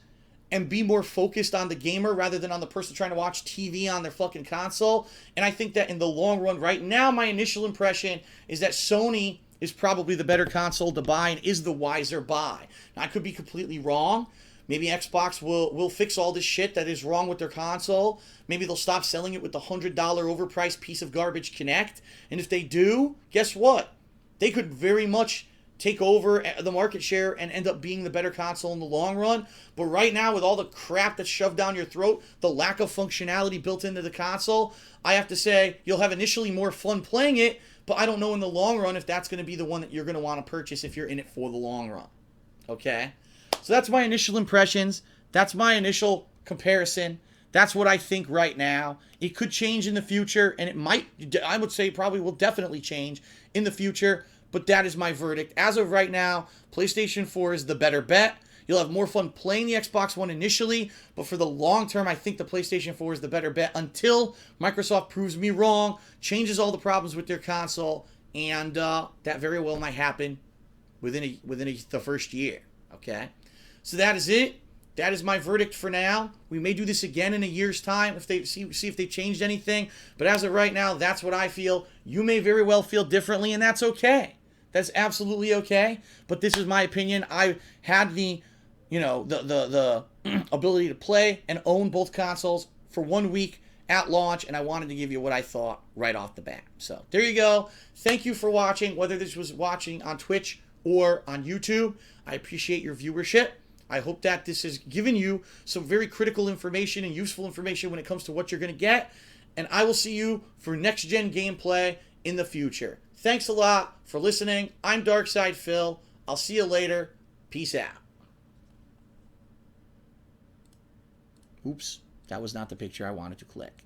and be more focused on the gamer rather than on the person trying to watch TV on their fucking console. And I think that in the long run, right now, my initial impression is that Sony is probably the better console to buy and is the wiser buy. Now, I could be completely wrong. Maybe Xbox will fix all this shit that is wrong with their console. Maybe they'll stop selling it with the $100 overpriced piece of garbage Kinect. And if they do, guess what? They could very much take over the market share and end up being the better console in the long run. But right now, with all the crap that's shoved down your throat, the lack of functionality built into the console, I have to say you'll have initially more fun playing it, but I don't know in the long run if that's going to be the one that you're going to want to purchase if you're in it for the long run. Okay? So that's my initial impressions. That's my initial comparison. That's what I think right now. It could change in the future, and it might, I would say probably will definitely change in the future. But that is my verdict. As of right now, PlayStation 4 is the better bet. You'll have more fun playing the Xbox One initially, but for the long term, I think the PlayStation 4 is the better bet until Microsoft proves me wrong, changes all the problems with their console, and that very well might happen within the first year. Okay? So that is it. That is my verdict for now. We may do this again in a year's time if they see if they changed anything. But as of right now, that's what I feel. You may very well feel differently, and that's okay. That's absolutely okay. But this is my opinion. I had the ability to play and own both consoles for 1 week at launch, and I wanted to give you what I thought right off the bat. So there you go. Thank you for watching, whether this was watching on Twitch or on YouTube. I appreciate your viewership. I hope that this has given you some very critical information and useful information when it comes to what you're going to get. And I will see you for next-gen gameplay in the future. Thanks a lot for listening. I'm Darkside Phil. I'll see you later. Peace out. Oops, that was not the picture I wanted to click.